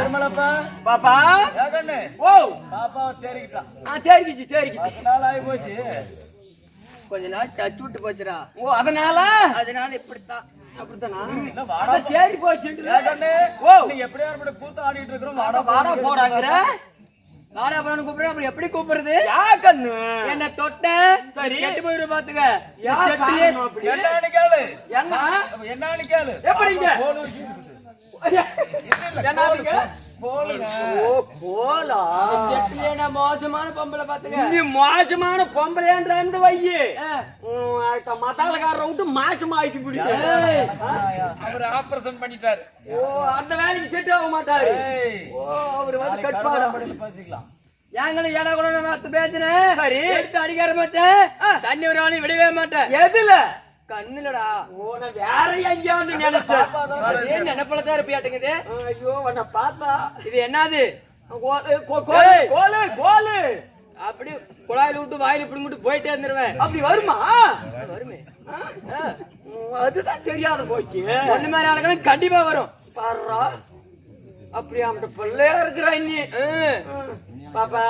பெருமளப்பா பாப்பா ஏகண்ணே ஓ பாப்பா தேறிக்கிட்டான் தேறிக்கிச்சு 10 நாள் ஆகி போச்சு கொஞ்ச நாள் டச் விட்டு போச்சுடா ஓ அதனால இப்படித்தான் அப்படித்தானா இல்ல வாடா தேறி போச்சு ஏகண்ணே ஓ நீ எப்படியா இருப்பட கூத்து ஆடிட்டு இருக்கறோம் வாடா போடாங்கற வாடா போடான்னு கூப்பிடுற அப்புறம் எப்படி கூப்பிடுறது யா கண்ணு என்ன தொட்ட சரி கெட்டு போயிரு பாத்துக்க யா செட்டிலே என்னன்னு கேளு என்னன்னு கேளு எப்படிங்க போன் வச்சு என்னங்க போலுங்க ஓ போலா செட்டிலே மோசமான பொம்பளை பாத்துக்க நீ மோசமான பொம்பளைன்ற அந்த வையி மத்தாலக்காரரை விட்டு மாசமா ஆக்கி பிடிச்சு அவர் ஆபரேஷன் பண்ணிட்டாரு ஓ அந்த வேலைக்கு செட் ஆக மாட்டாரு ஓ அவர் வந்து கட்பாடா பேசிக்கலாம் ஏங்கன்னு ஏடா கூட நான் பேசுறேன் சரி எடுத்து அடிக்கார மாட்டேன் தண்ணி ஒரு ஆளி விடவே மாட்டேன் எதுல கண்ணுலடா ஓ நான் வேற எங்கேயாவது நினைச்சேன் அதே நினைப்பலதான் இருப்பியாட்டுங்குது ஐயோ உன்னை பார்த்தா இது என்னது கோலு அப்படி குழாயில விட்டு வாயில இப்படி மட்டும் போயிட்டே இருந்துருவேன் அப்படி வருமா வருமே அதுதான் தெரியாத போச்சு ஒண்ணு மாதிரி ஆளுகளும் கண்டிப்பா வரும் பாடுறா அப்படி அந்த பிள்ளையா இருக்கிற நீ பாப்பா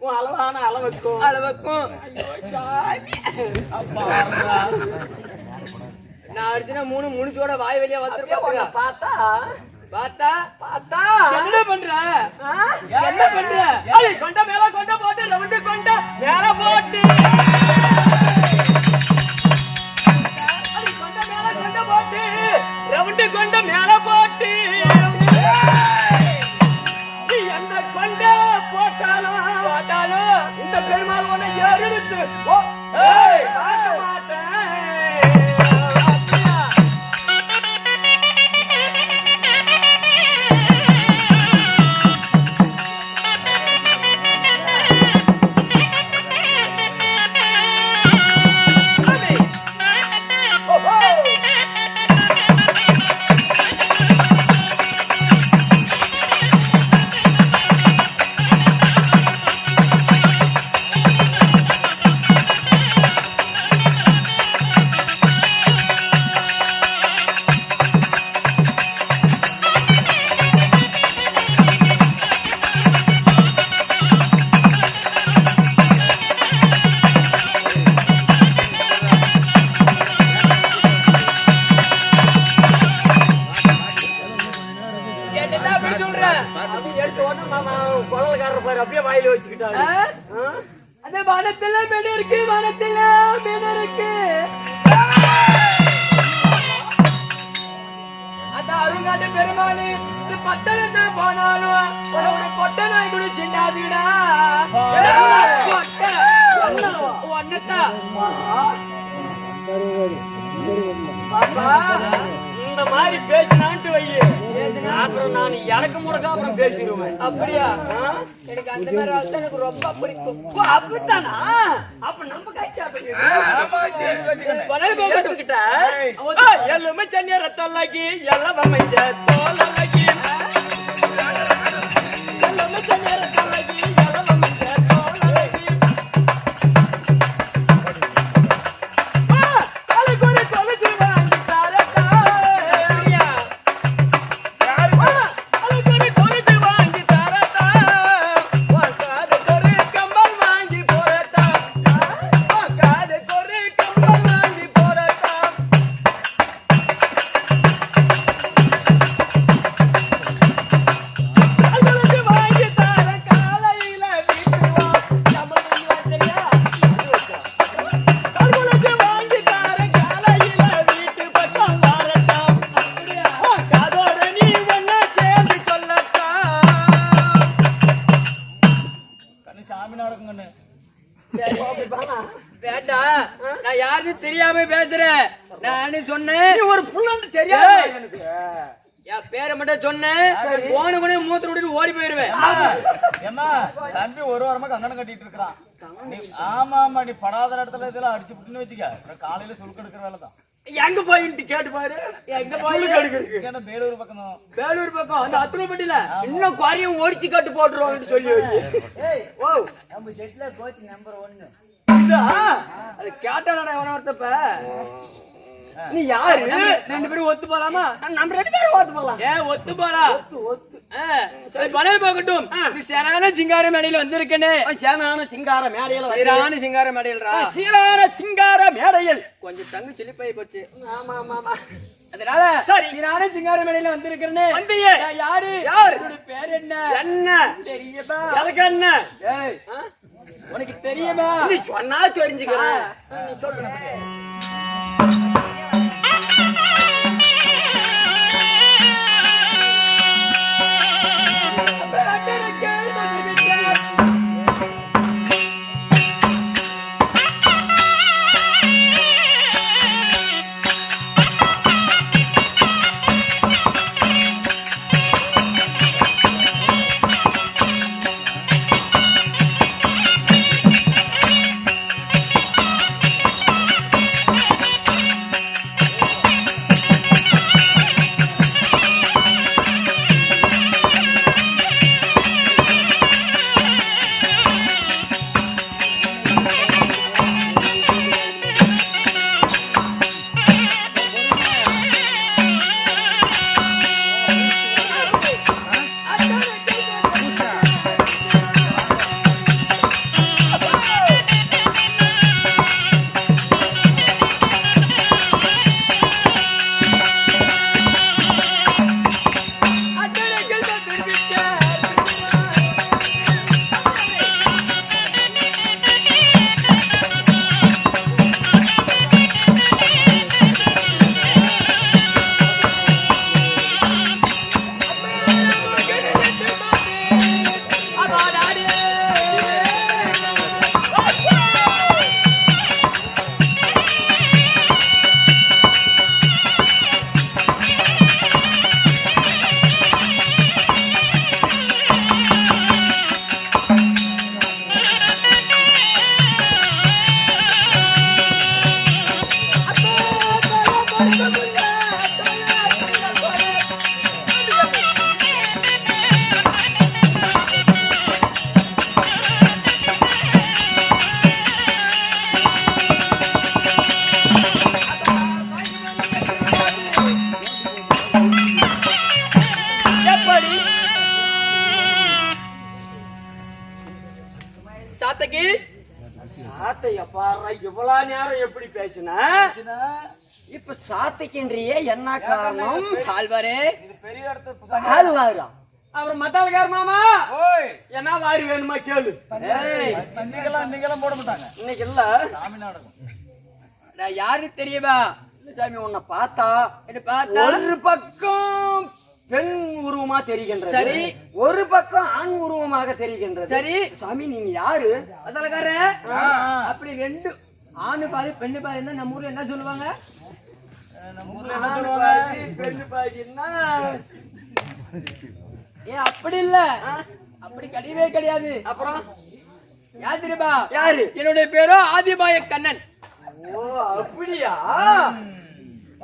உன் அளவான அளவுக்கும் நான் அடிச்சுனா 3 முடிச்சோட வாய் வெளியே வந்துருப்பேன் பார்த்தா பார்த்தா பார்த்தா என்ன பண்ற என்ன பண்ற கொண்ட மேல கொண்ட போட்டு ரவுண்டு கொண்ட மேல போட்டு கொண்ட மேல கொண்ட போட்டு ரவுண்டு கொண்ட மேல போட்டு நீ என்ன கொண்ட போட்டாலும் இந்த பெருமாள் உன்னை எடுத்து பார்க்க மாட்டேன். அப்படியே வாயில வச்சுக்கிட்டாரு அந்த வனத்துல மீன் இருக்கு வனத்துல மீன் இருக்கு அந்த அருங்காட்டு பெருமாளு இந்த பட்டணத்தை போனாலும் ஒரு பொட்டை நாய் கூட சின்னாதுடா ஒன்னத்தான் இந்த மாதிரி பேசினான்ட்டு வையே அப்புறம் நான் எனக்கு முடக்க அப்புறம் பேசிடுவேன் அப்படியா எனக்கு அந்த மாதிரி ஆள் எனக்கு ரொம்ப பிடிக்கும் அப்படித்தானா அப்ப நம்ம கைச்சாட்டுக்கிட்ட எல்லாமே சென்னை ரத்தல்லாக்கி எல்லாம் அமைஞ்ச தோலல்லாக்கி எல்லாமே சென்னை ரத்தல்லாக்கி எல்லாம் அமைஞ்ச தோலல்லாக்கி நான் யாருன்னு தெரியாம பேசுறேன் நான் சொன்னேன் ஒரு புள்ளன்னு தெரியாது என் பேரை மட்டும் சொன்னேன் போன கூட மூத்திர விட்டு ஓடி போயிருவேன் ஏமா தம்பி ஒரு வாரமா கங்கணம் கட்டிட்டு இருக்கான் ஆமா ஆமா நீ படாத இடத்துல இதெல்லாம் அடிச்சு விட்டுன்னு வச்சுக்க அப்புறம் காலையில சுழுக்கு எடுக்கிற வேலை தான் எங்க போயிட்டு கேட்டு பாரு எங்க போய் வேலூர் பக்கம் தான் வேலூர் பக்கம் அந்த அத்துணப்பட்டில இன்னும் குறையும் ஒடிச்சு கட்டு போட்டுருவாங்கன்னு சொல்லி ஓ நம்ம செட்ல கோச் நம்பர் 1 இதா அது கேட்டாடா எவன ஒருத்தப்ப நீ யாரு? ரெண்டு பேரும் ஒத்து போலாமா? நம்ம ரெண்டு பேரும் ஓத்து போலாம். ஏன் ஒத்து போலாம்? பணம் போகட்டும். நீ சீரான சிங்கார மேடையில வந்திருக்கனே. சேனான சிங்கார மேடையில சீரான சிங்கார மேடையில்ரா. சீரான சிங்கார மேடையில் கொஞ்சம் தங்கு சிலிப்பாய் போச்சு. ஆமா ஆமா ஆமா. அதனால சரி சீரான சிங்கார மேடையில வந்திருக்கனே. வந்தியே யாரு? யார்? உன்னோட பேர் என்ன? என்ன தெரியுமா? எனக்கு என்ன? ஏய் உனக்கு தெரியுமா? நீ சொன்னா தெரிஞ்சுக்கிறேன். நீ சொல்லு. சாத்தகி சாத்தைய பாரு இவ்வளவு நேரம் எப்படி பேசின? இப்ப சாத்தைக்கின்றியே என்ன காரணம்? ஆழ்வாரே இது பெரிய இடத்து ஆழ்வாரா? அவர் மத்தாளக்கார மாமா என்ன வாரி வேணுமா கேளு. நீங்களாம் போட மாட்டாங்க இன்னைக்கு இல்ல சாமி நாடகம். நான் யாரு தெரியுமா? சாமி உன்னை பார்த்தா என்ன பார்த்தா ஒரு பக்கம் பெண் உருவமா தெரிகின்றது, சரி. ஒரு பக்கம் ஆண் உருவமாக தெரிகின்றது. சரி சாமி நீங்க யாரு? அதலக்கார அப்படி ரெண்டு ஆணு பாதி பெண்ணு பாதி இருந்தா நம்ம ஊர்ல என்ன சொல்லுவாங்க? நம்ம ஊர்ல என்ன சொல்லுவாங்க? பெண்ணு பாதின்னா ஏன் அப்படி இல்ல, அப்படி கிடையவே கிடையாது. அப்புறம் யார் தெரியுமா? யாரு? என்னுடைய பேரோ ஆதிபாய கண்ணன். ஓ அப்படியா?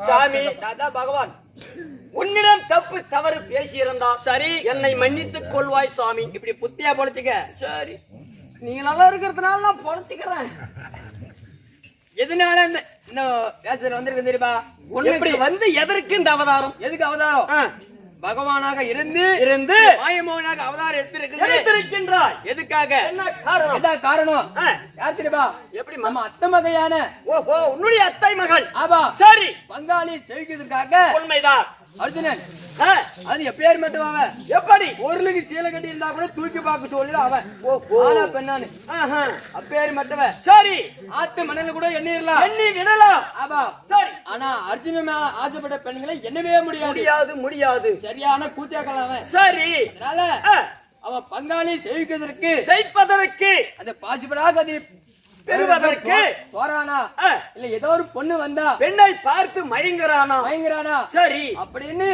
சாமி தாத்தா பகவான் உன்னிடம் தப்பு தவறு பேசியிருந்தா சரி என்னை மன்னித்துக் கொள்வாய் சாமி. இப்படி புத்தியா பொழைச்சுக்க. சரி நீங்க நல்லா இருக்கிறதுனால நான் பொழைச்சுக்கிறேன். எதனால இந்த வேஷத்துல வந்திருக்கு தெரியுமா? எப்படி வந்து எதற்கு இந்த அவதாரம்? எதுக்கு அவதாரம்? பகவானாக இருந்து மாயமோகனாக அவதாரம் எடுத்திருக்கின்றாய். எதுக்காக? என்ன காரணம்? என்ன காரணம்? யார் தெரியுமா? எப்படி நம்ம அத்தை மகையான ஓஹோ உன்னுடைய அத்தை மகள். ஆமா சரி பங்காளி செவிக்கிறதுக்காக உண்மைதான். அர்ஜுனன் அது எப்பேர் மட்டும் அவன் எப்படி பொருளுக்கு சீலை கட்டி இருந்தா கூட தூக்கி பார்க்க சொல்லி அவன் ஆனா பெண்ணானு அப்பேர் மட்டும். சரி ஆத்து மணல கூட எண்ணிடலாம், எண்ணி விடலாம். ஆமா சரி ஆனா அர்ஜுன மேல ஆசைப்பட்ட பெண்களை எண்ணவே முடியாது. முடியாது. சரியான கூத்தியாக்கள் அவன். சரி அதனால அவன் பங்காளி செய்வதற்கு அந்த பாசிபடாக பெறுவதற்கு போறானா இல்ல ஏதோ ஒரு பொண்ணு வந்தா பெண்ணை பார்த்து மயங்குறானா சரி அப்படின்னு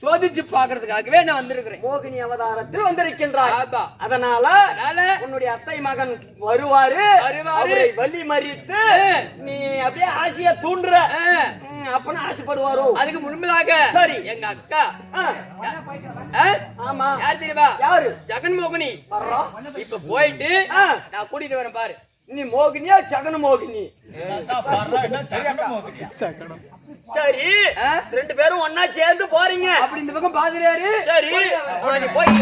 சோதிச்சு பாக்குறதுக்காகவே நான் வந்திருக்கிறேன். மோகினி அவதாரத்தில் வந்திருக்கின்றாய். ஆமா அதனால உன்னுடைய அத்தை மகன் வருவாரு, அவரை வள்ளி மறித்து நீ அப்படியே ஆசையா தூண்டுற அப்பன்னு ஆசைப்படுவாரோ. அதுக்கு முன்பதாக சரி எங்க அக்கா ஆமா யார் தெரியுமா? யாரு? ஜெகன்மோகினி. இப்ப போயிட்டு நான் கூட்டிட்டு வரேன் பாரு. நீ மோகினியா சகன மோகினி? அதான் பாருடா, என்ன சகனம் போகுதியா? சரி, ரெண்டு பேரும் ஒன்னா சேர்ந்து போறீங்க. அப்படி இந்த பக்கம் பாதிரியாரு. சரி, நீ போய்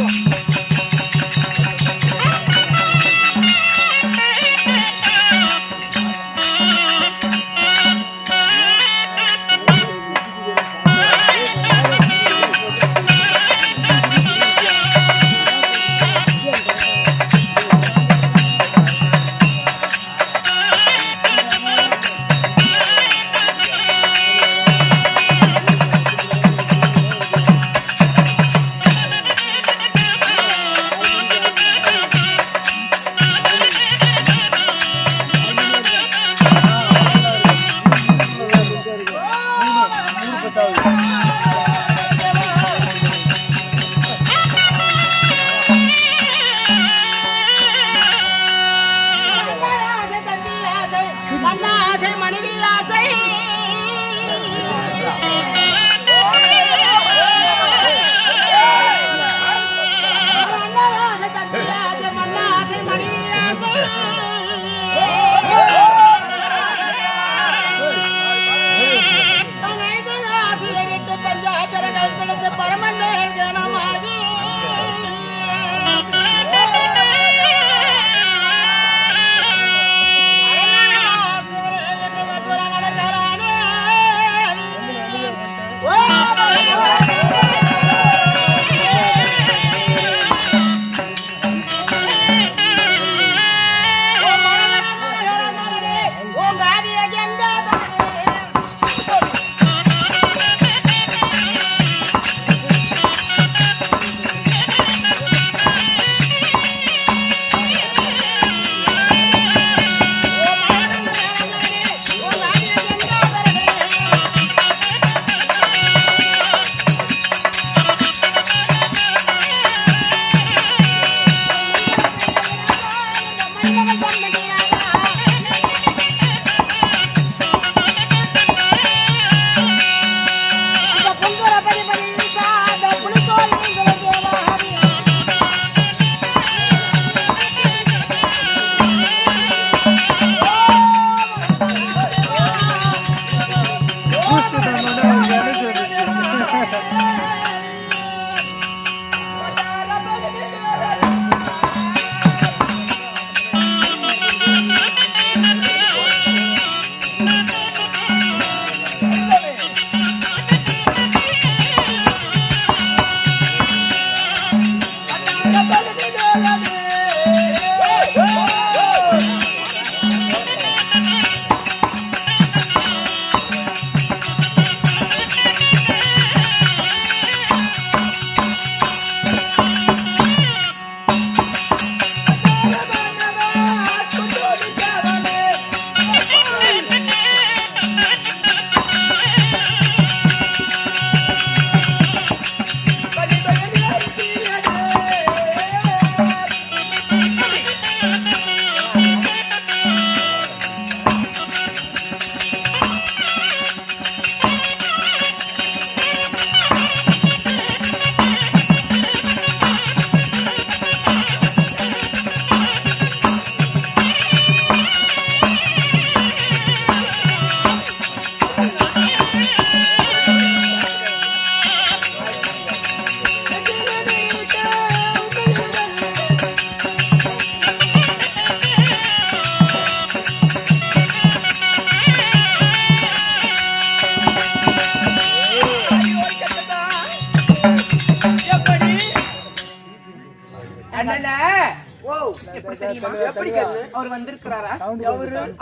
அவர் வந்திருக்கிறாரா?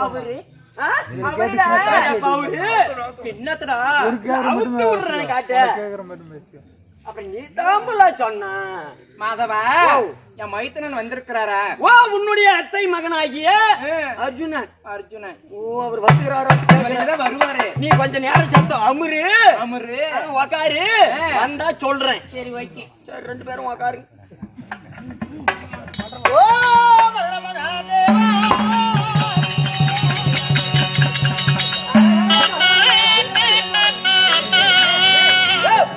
அவரு என்னத்தடா அப்படி நீ தாம்பலா சொன்ன மாதவா, என் மைத்தனன் வந்திருக்கிறாரா? ஓ, உன்னுடைய அத்தை மகனாகிய அர்ஜுனன். அர்ஜுனன். ஓ, அவர் வந்துறாரா? வருவாரு. நீ கொஞ்ச நேரம் சத்தம் அமுரு அமரு உக்காரு, வந்தா சொல்றேன். சரி, வைக்க. சரி, ரெண்டு பேரும் உக்காரு. ஓ மதரமதாதேவா,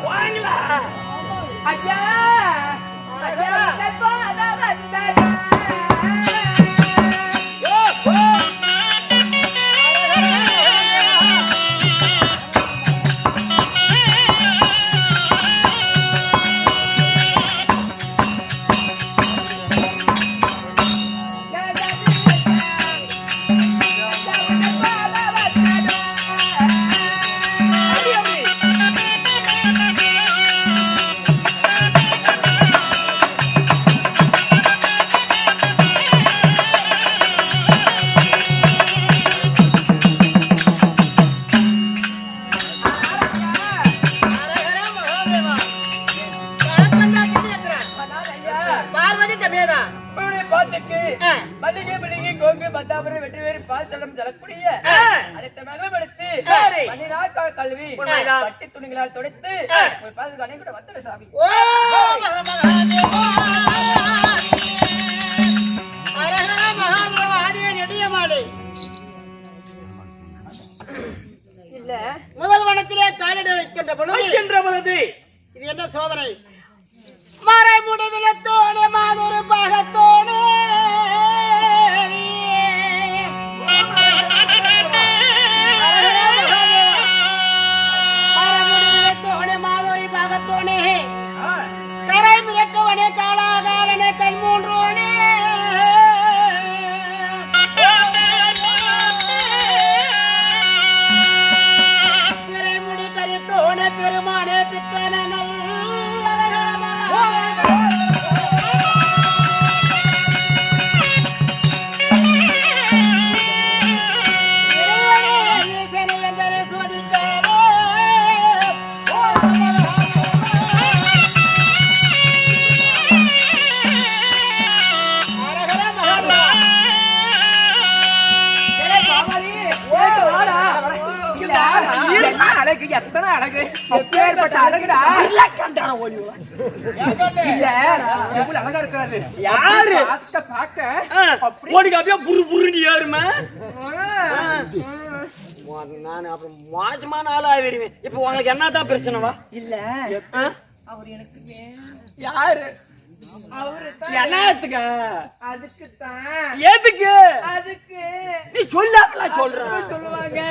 வாங்களா ஐயா ஐயா, ஓ பார்வதி சமேதா உன்னுடைய பாட்டுக்கு மல்லிகை மல்லிகை கோங்கு பத்தாபுரம் வெற்றி வேறு பால் தடம் செல்லக்கூடிய அனைத்து மகளும் எடுத்து பன்னிரா கல்வி பட்டி துணிகளால் துடைத்து பால் அணை கூட வந்துடு சாமி. ஓ மகாதேவா அரஹர மகாதேவ ஆதிய நெடிய மாடு இல்ல முதல் வனத்திலே காலடி வைக்கின்ற பொழுது இது என்ன சோதனை மறை முடிவிலத்தோடு மாதொரு பாகத்தோடு மறைமுடிவிலத்தோடு மாதொரு பாகத்தோடு கரை மிரட்டுவனே காலாகாரனே கண் மூன்றோனே பிறைமுடி கரித்தோனே பெருமானே பித்தன அழகு எத்தனை அழகு எப்பேற்பட்ட அழகுடா இல்ல எவ்வளவு அழகா இருக்கிறாரு யாரு பாக்க ஓடிக்கு அப்படியே புரு புருன்னு ஏறுமா நான் அப்புறம் மோசமான ஆளா வருவேன். இப்ப உங்களுக்கு என்னதான் பிரச்சனைவா இல்ல அவர் எனக்கு யாரு என்னத்துக்கு அதுக்குத்தான் எதுக்கு அதுக்கு நீ சொல்லாமல சொல்ற சொல்லுவாங்க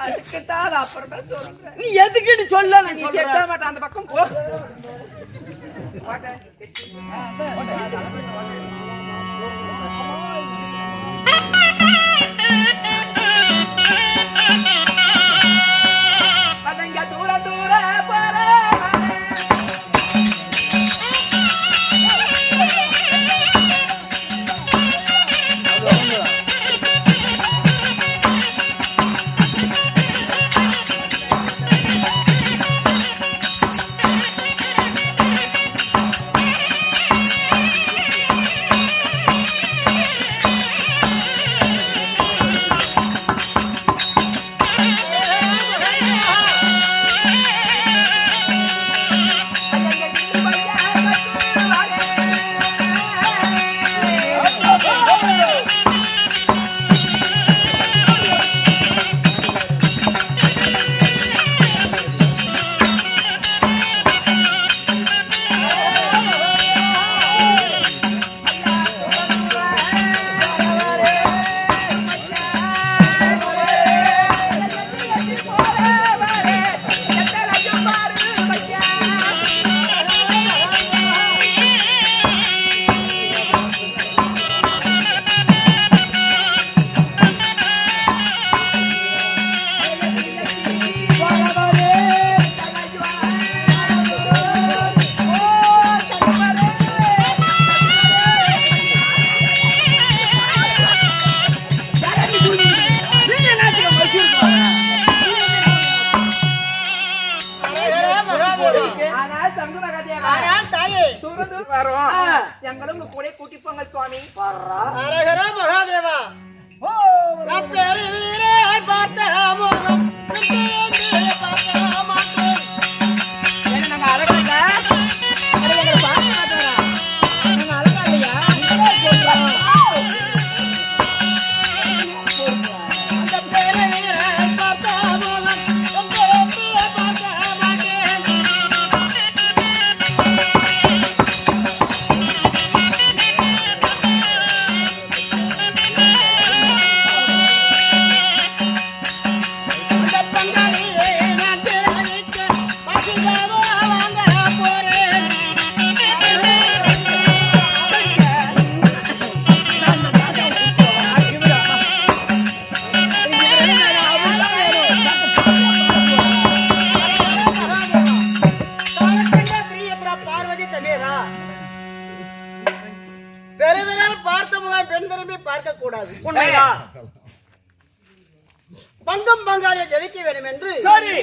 அதுக்குத்தான் அப்புறம் தான் சொல்றேன். நீ எதுக்குன்னு சொல்ல நீ செத்த மாட்ட அந்த பக்கம் போ பதங்க தூர தூர போற எங்களும் கூட கூட்டி போங்க சுவாமி. அரஹர மகாதேவா அப்பேரி வீரே பார்த்த மோகம் பார்த்த மாட்டேன் நாங்க அழகாங்க எங்களை பார்க்க மாட்டோம். நாங்க அழகா இல்லையா அந்த பேரை வீரே பார்த்த மோகம் பார்த்த மாட்டேன் பங்கம் பங்காளியை ஜெயிக்க வேண்டும் என்று சரி